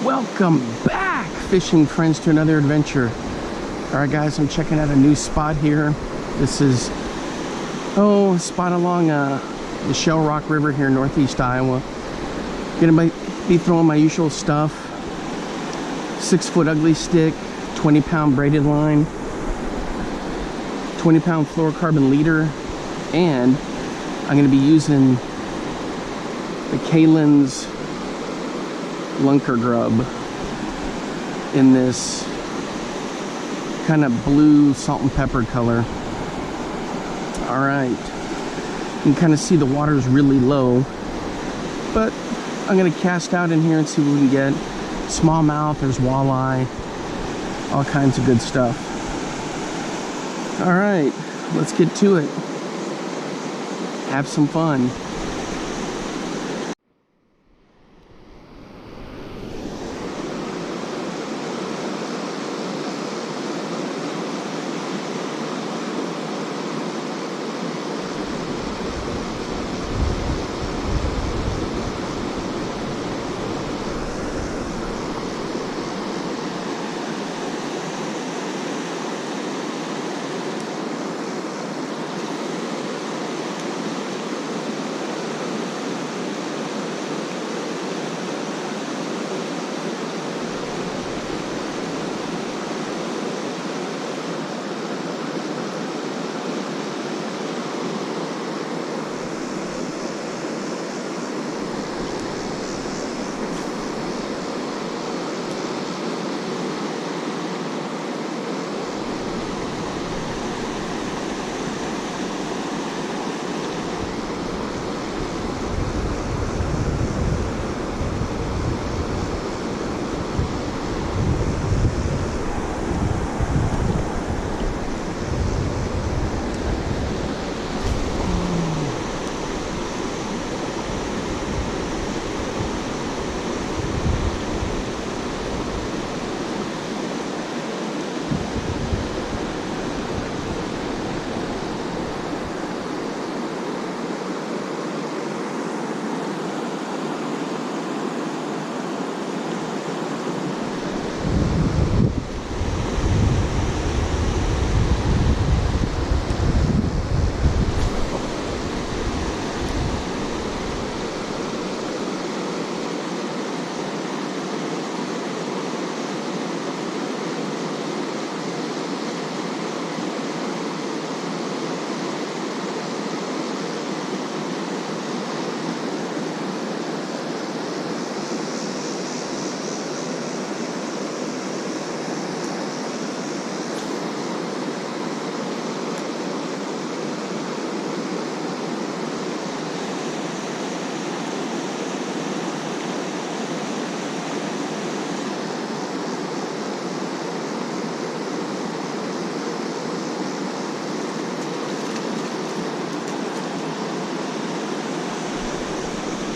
Welcome back, fishing friends, to another adventure. All right, guys, I'm checking out a new spot here. This is, a spot along the Shell Rock River here in northeast Iowa. Gonna be throwing my usual stuff. 6-foot ugly stick, 20-pound braided line, 20-pound fluorocarbon leader, and I'm gonna be using the Kalin's Lunker Grub in this kind of blue salt and pepper color. All right, you can kind of see the water is really low, but I'm gonna cast out in here and see what we can get. Smallmouth, there's walleye, all kinds of good stuff. All right, let's get to it. Have some fun.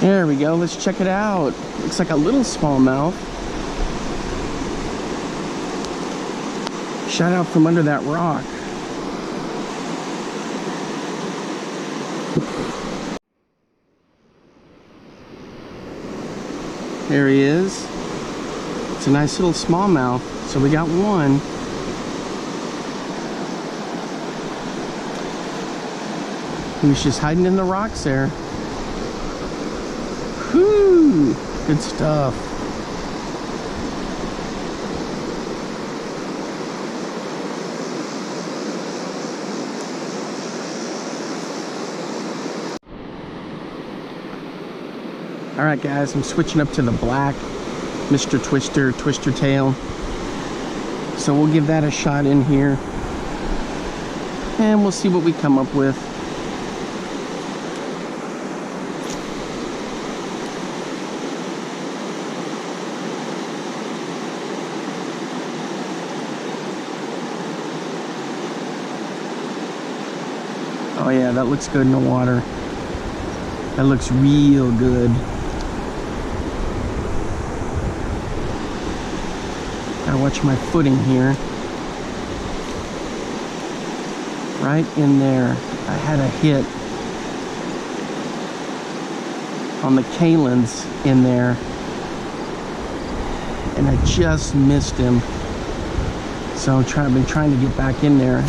There we go, let's check it out. Looks like a little smallmouth. Shot out from under that rock. There he is. It's a nice little smallmouth. So we got one. He was just hiding in the rocks there. Whew, good stuff. All right, guys, I'm switching up to the black Mr. Twister tail. So we'll give that a shot in here, and we'll see what we come up with. Oh yeah, that looks good in the water. That looks real good. Gotta watch my footing here. Right in there, I had a hit on the Kalins in there. I just missed him. So I've been trying to get back in there.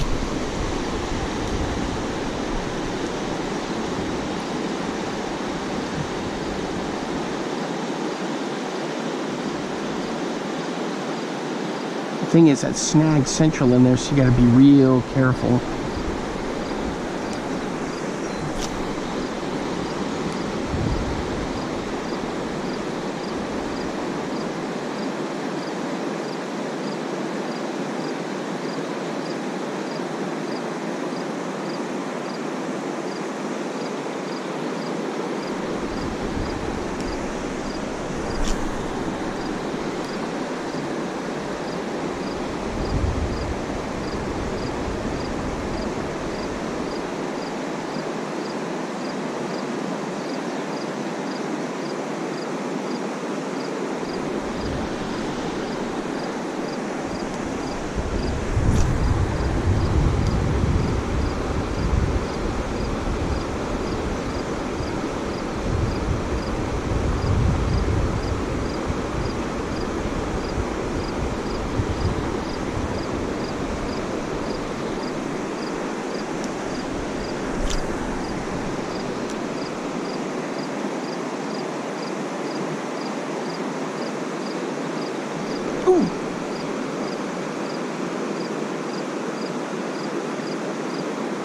The thing is, that snag central in there, so you got to be real careful.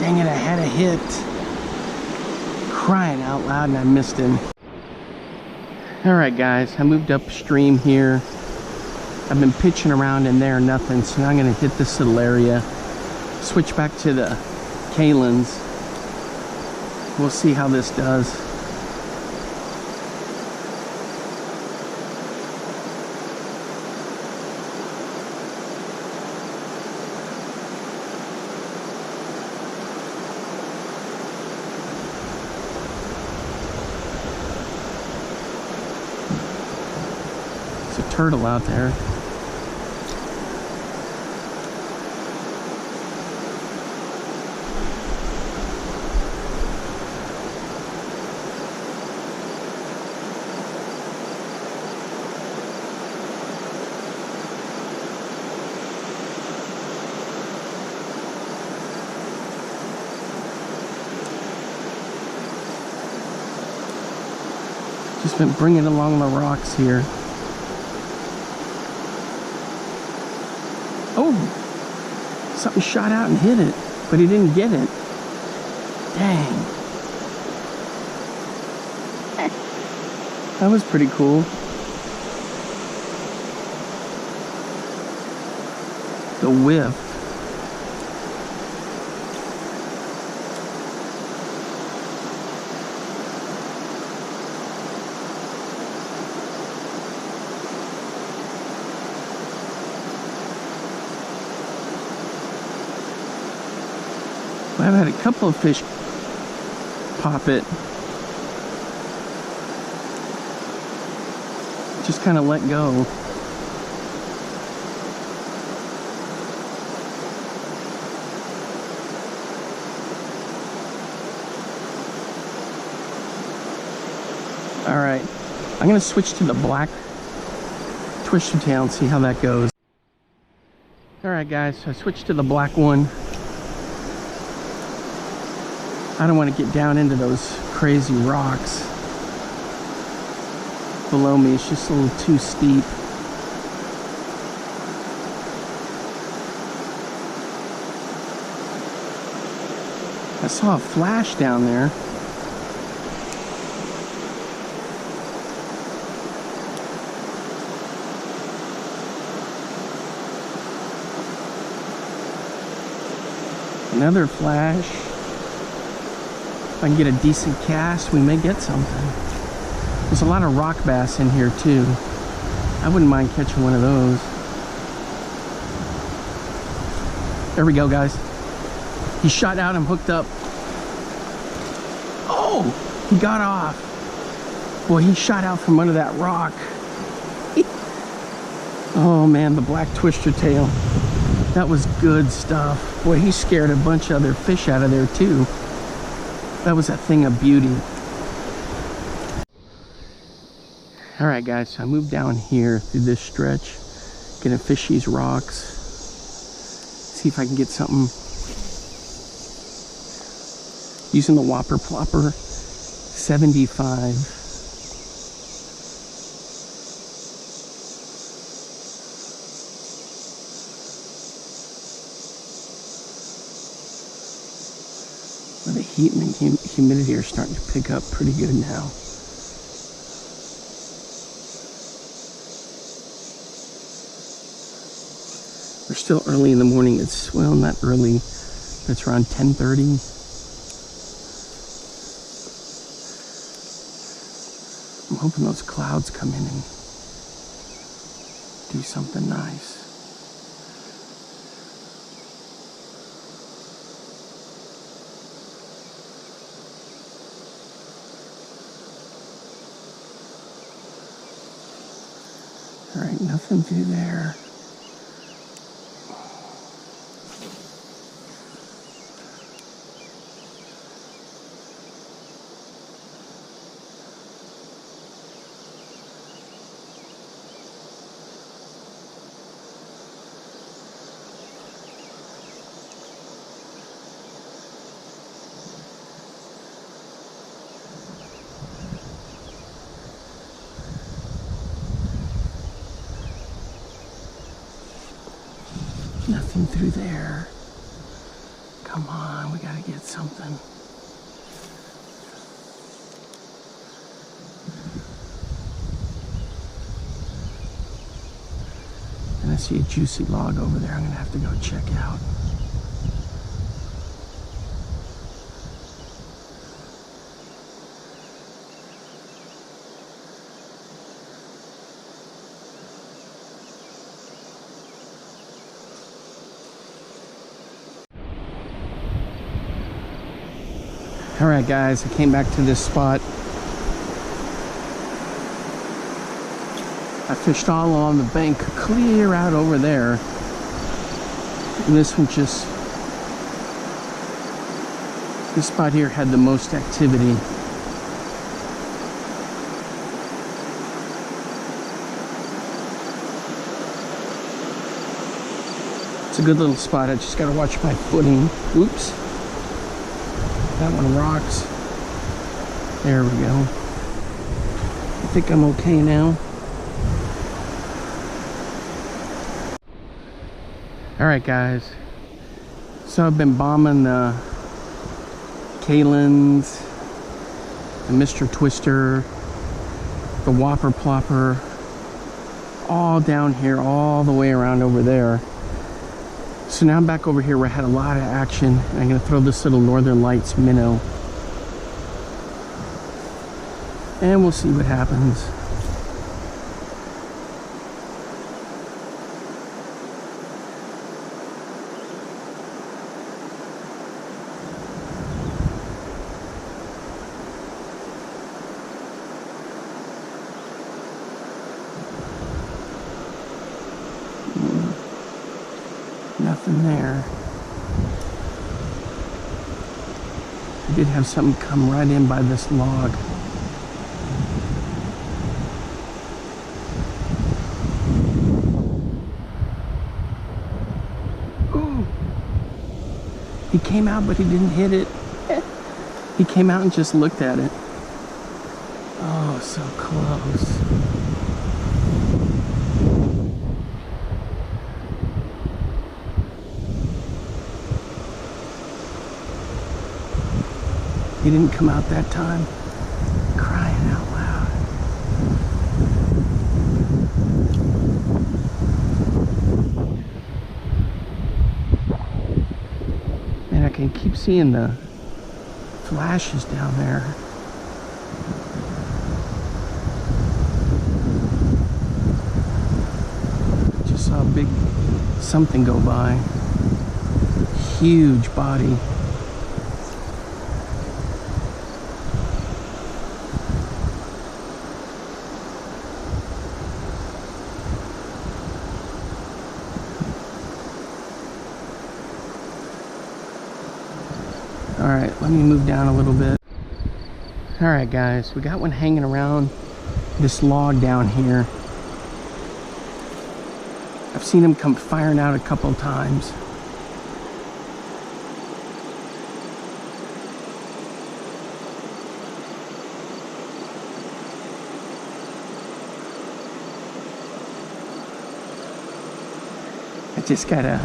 Dang it, I had a hit. Crying out loud, and I missed him. Alright guys, I moved upstream here. I've been pitching around in there, nothing, so now I'm going to hit this little area. Switch back to the Kalins. We'll see how this does. Turtle out there. Just been bringing along the rocks here. Oh, something shot out and hit it, but he didn't get it. Dang. That was pretty cool. The whiff. I've had a couple of fish pop it. Just kind of let go. All right, I'm gonna switch to the black twister tail and see how that goes. All right guys, so I switched to the black one. I don't want to get down into those crazy rocks below me. It's just a little too steep. I saw a flash down there. Another flash. If I can get a decent cast, we may get something. There's a lot of rock bass in here too. I wouldn't mind catching one of those. There we go, guys. He shot out, I'm hooked up. Oh, he got off. Boy, he shot out from under that rock. Oh man, the black twister tail. That was good stuff. Boy, he scared a bunch of other fish out of there too. That was a thing of beauty. All right, guys, so I moved down here through this stretch. Gonna fish these rocks. See if I can get something. Using the Whopper Plopper 75. The heat and the humidity are starting to pick up pretty good now. We're still early in the morning. It's, well, not early. It's around 10:30. I'm hoping those clouds come in and do something nice. All right, nothing through there. Nothing through there. Come on, we gotta get something. And I see a juicy log over there. I'm gonna have to go check out. All right, guys, I came back to this spot. I fished all along the bank, clear out over there. And this one just, this spot here had the most activity. It's a good little spot. I just gotta watch my footing. Oops. That one rocks. There we go. I think I'm okay now. Alright, guys. So I've been bombing the Kalins, the Mr. Twister, the Whopper Plopper, all down here, all the way around over there. So now I'm back over here where I had a lot of action, and I'm going to throw this little Northern Lights minnow. And we'll see what happens. Nothing there. I did have something come right in by this log. Ooh. He came out, but he didn't hit it. He came out and just looked at it. Oh, so close. He didn't come out that time. Crying out loud. Man, I can keep seeing the flashes down there. Just saw a big something go by. Huge body. All right, let me move down a little bit. All right, guys, we got one hanging around this log down here. I've seen them come firing out a couple times. I just gotta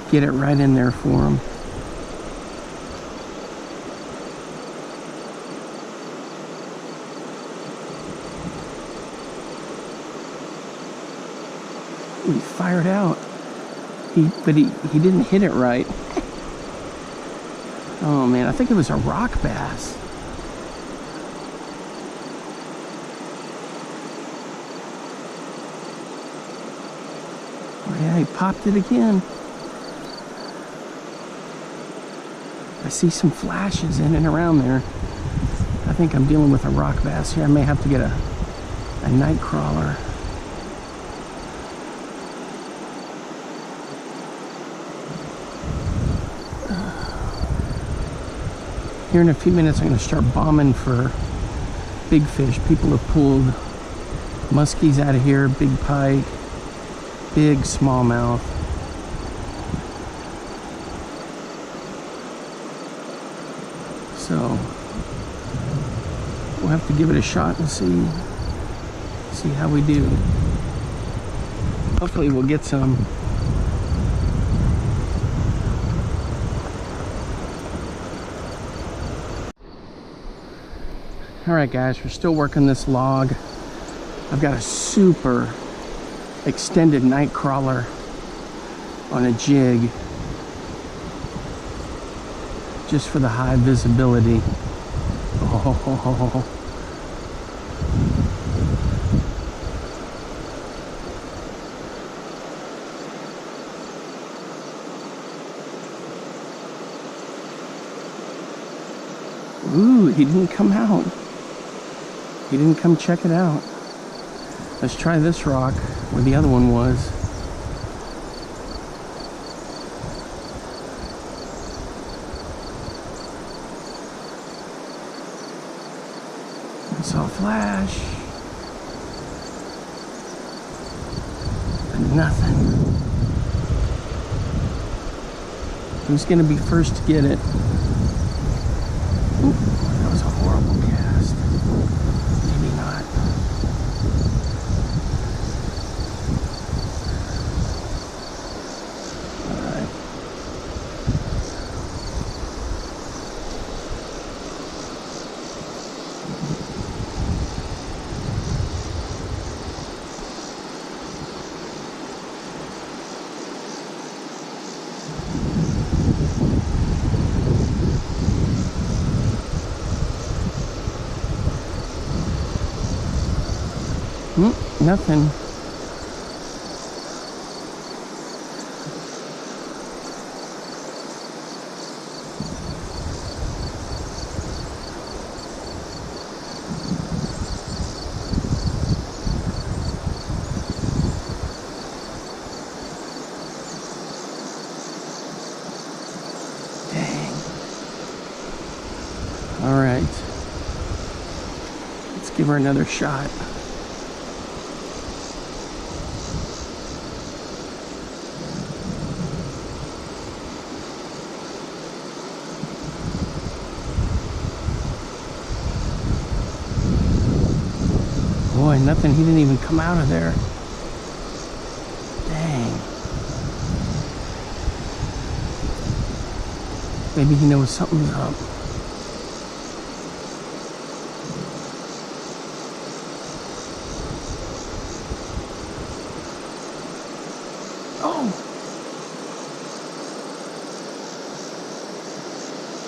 get it right in there for them. He fired out. But he didn't hit it right. Oh man, I think it was a rock bass. Oh yeah, he popped it again. I see some flashes in and around there. I think I'm dealing with a rock bass here. I may have to get a night crawler. Here in a few minutes, I'm going to start bombing for big fish. People have pulled muskies out of here, big pike, big smallmouth. So we'll have to give it a shot and see how we do. Hopefully we'll get some. Alright guys, we're still working this log. I've got a super extended night crawler on a jig just for the high visibility. Oh. Ooh, he didn't come out. He didn't come check it out. Let's try this rock where the other one was. I saw a flash. But nothing. Who's gonna be first to get it? Ooh, that was a horrible cast. Maybe not. Alright. Nothing. Dang. All right. Let's give her another shot. Boy, nothing. He didn't even come out of there. Dang. Maybe he knows something's up. Oh!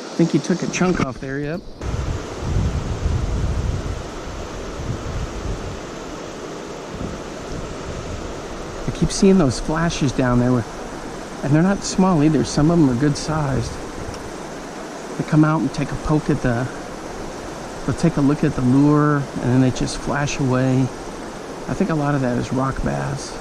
I think he took a chunk off there, yep. I keep seeing those flashes down there, and they're not small either. Some of them are good sized. They come out and take a poke at they'll take a look at the lure, and then they just flash away. I think a lot of that is rock bass.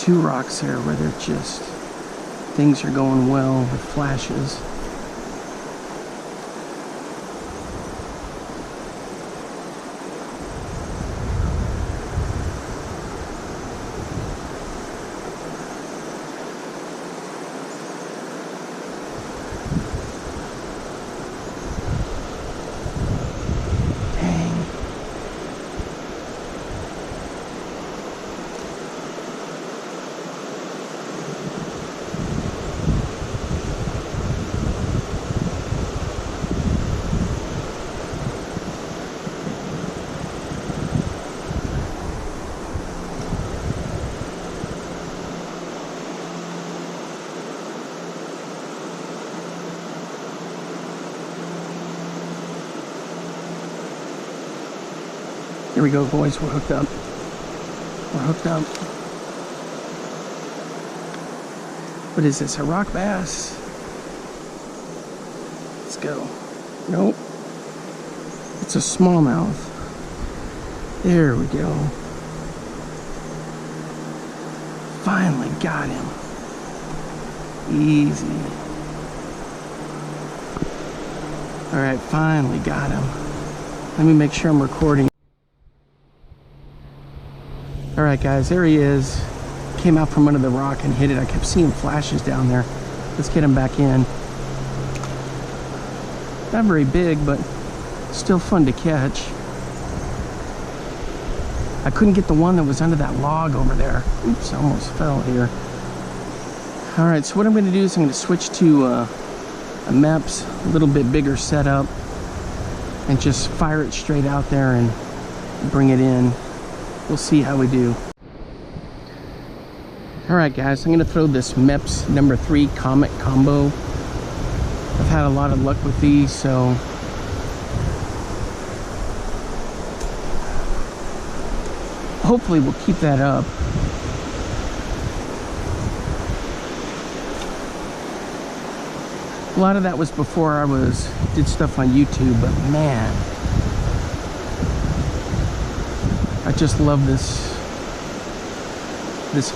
two rocks there where they're just, things are going well with flashes. Here we go, boys. We're hooked up. We're hooked up. What is this? A rock bass? Let's go. Nope. It's a smallmouth. There we go. Finally got him. Easy. All right, finally got him. Let me make sure I'm recording. All right, guys, there he is. Came out from under the rock and hit it. I kept seeing flashes down there. Let's get him back in. Not very big, but still fun to catch. I couldn't get the one that was under that log over there. Oops, I almost fell here. All right, so what I'm going to do is I'm going to switch to a Mepps, a little bit bigger setup, and just fire it straight out there and bring it in. We'll see how we do. All right, guys, I'm going to throw this Mepps number 3 Comet combo. I've had a lot of luck with these, so hopefully we'll keep that up. A lot of that was before I did stuff on YouTube, but man, I just love this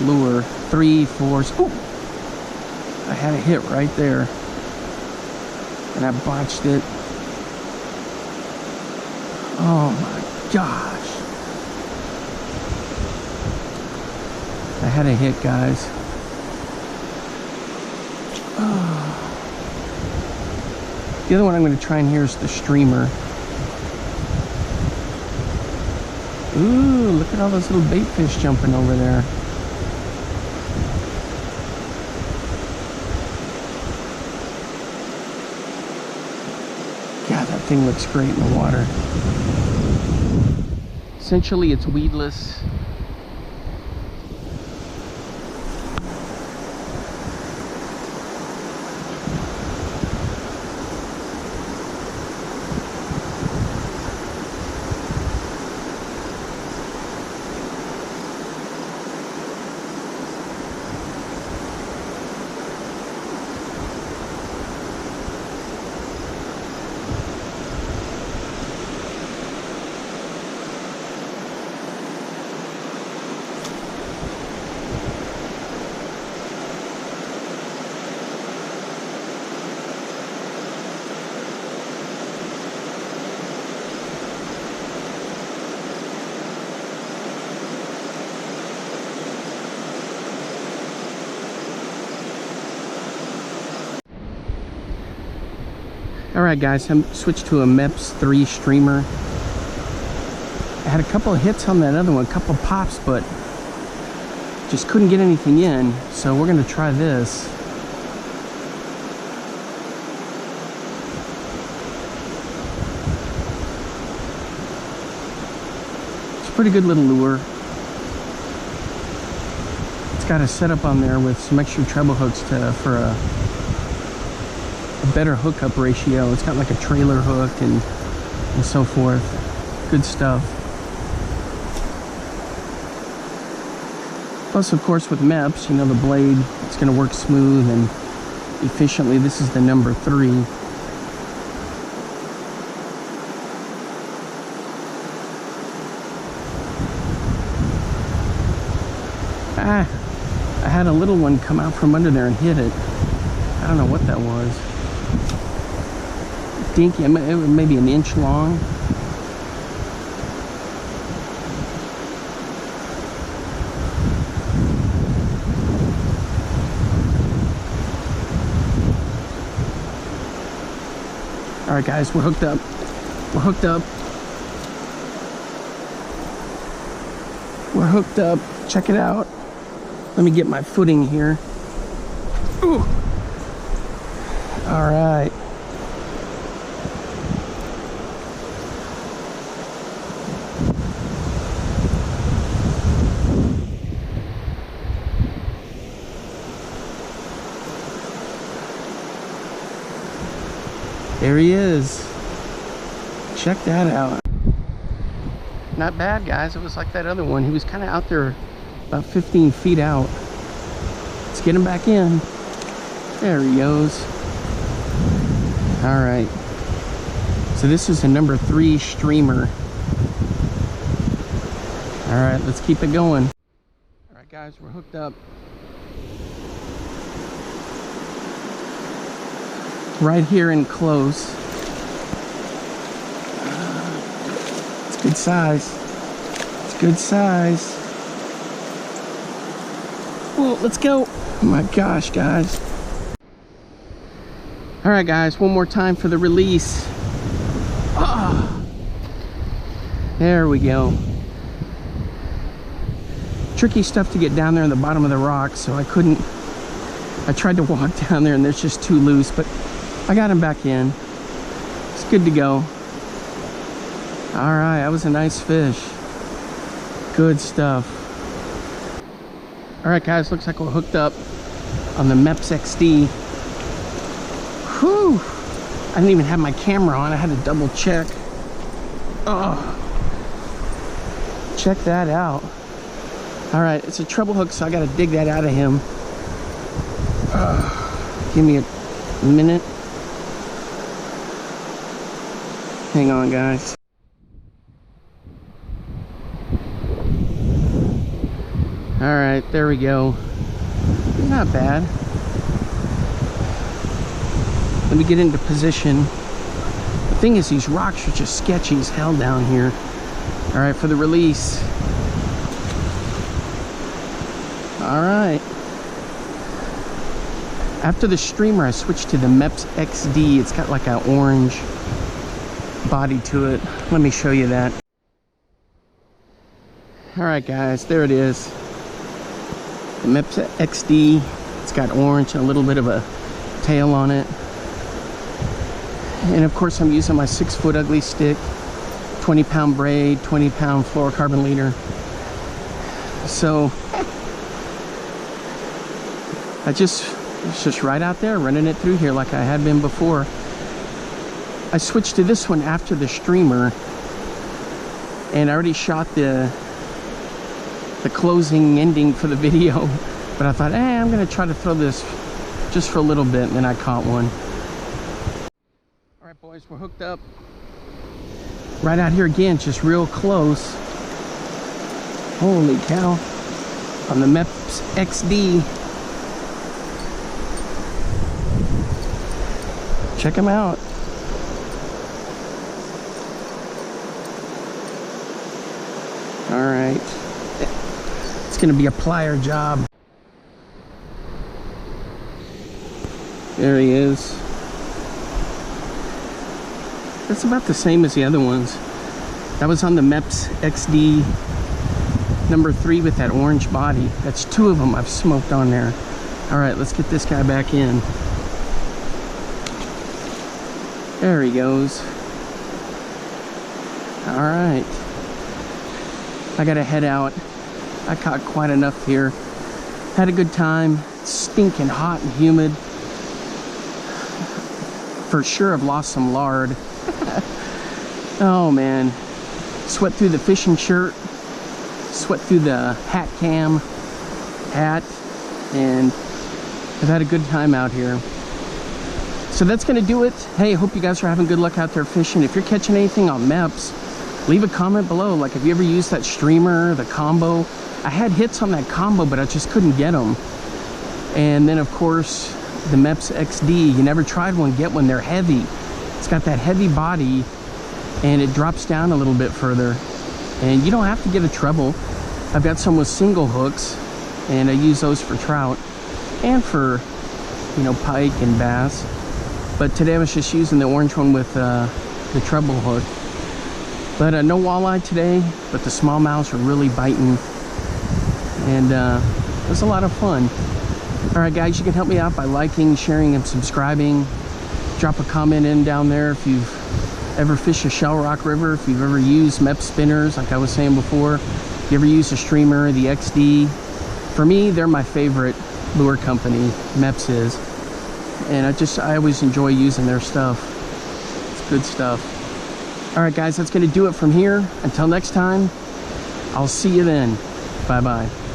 lure. 3, 4s. Ooh, I had a hit right there, and I botched it. Oh my gosh! I had a hit, guys. Oh. The other one I'm going to try in here is the streamer. Ooh, look at all those little bait fish jumping over there. God, that thing looks great in the water. Essentially, it's weedless. Alright, guys, I'm switched to a Mepps 3 streamer. I had a couple of hits on that other one, a couple of pops, but just couldn't get anything in, so we're going to try this. It's a pretty good little lure. It's got a setup on there with some extra treble hooks for a better hookup ratio. It's got like a trailer hook and so forth. Good stuff. Plus, of course, with Mepps, you know, the blade, it's going to work smooth and efficiently. This is the number 3. Ah, I had a little one come out from under there and hit it. I don't know what that was. Dinky, maybe an inch long. All right, guys, we're hooked up. We're hooked up. We're hooked up. Check it out. Let me get my footing here. Ooh. All right. There he is. Check that out. Not bad, guys. It was like that other one. He was kind of out there about 15 feet out. Let's get him back in. There he goes. All right. So this is a number 3 streamer. All right, let's keep it going. All right, guys, we're hooked up. Right here and close. It's good size. It's good size. Well, let's go. Oh my gosh, guys. All right, guys, one more time for the release. Oh, there we go. Tricky stuff to get down there in the bottom of the rock, so I couldn't. I tried to walk down there and there's just too loose, but I got him back in. It's good to go. All right, that was a nice fish. Good stuff. All right, guys, looks like we're hooked up on the Mepps XD. Whew! I didn't even have my camera on. I had to double check. Oh, check that out. All right, it's a treble hook, so I got to dig that out of him. Give me a minute. Hang on, guys. All right, there we go. Not bad. Let me get into position. The thing is, these rocks are just sketchy as hell down here. All right, for the release. All right. After the streamer, I switched to the Mepps XD. It's got like an orange body to it. Let me show you that. All right, guys, there it is. The Mepps XD. It's got orange and a little bit of a tail on it. And of course, I'm using my 6-foot ugly stick, 20-pound braid, 20-pound fluorocarbon leader. So it's just right out there, running it through here like I had been before. I switched to this one after the streamer, and I already shot the closing ending for the video, but I thought, I'm gonna try to throw this just for a little bit, and then I caught one. All right, boys, we're hooked up. Right out here again, just real close. Holy cow. On the Mepps XD. Check them out. All right. It's gonna be a plier job. There he is. That's about the same as the other ones. That was on the Mepps XD number 3 with that orange body. That's 2 of them I've smoked on there. All right, let's get this guy back in. There he goes. All right. I gotta head out. I caught quite enough here. Had a good time. It's stinking hot and humid. For sure I've lost some lard. Oh man. Sweat through the fishing shirt. Sweat through the hat cam. Hat. And I've had a good time out here. So that's gonna do it. Hey, I hope you guys are having good luck out there fishing. If you're catching anything on Mepps, leave a comment below. Like, have you ever used that streamer, the combo? I had hits on that combo, but I just couldn't get them. And then of course the Mepps XD. You never tried one, get one. They're heavy. It's got that heavy body and it drops down a little bit further, and you don't have to get a treble. I've got some with single hooks, and I use those for trout and for, you know, pike and bass. But today I was just using the orange one with the treble hook. But no walleye today, but the smallmouths are really biting, and it was a lot of fun. All right, guys, you can help me out by liking, sharing, and subscribing. Drop a comment in down there if you've ever fished a Shell Rock River, if you've ever used Mepps spinners, like I was saying before. If you ever used a streamer, the XD. For me, they're my favorite lure company, Mepps is. And I always enjoy using their stuff. It's good stuff. All right, guys, that's going to do it from here. Until next time, I'll see you then. Bye-bye.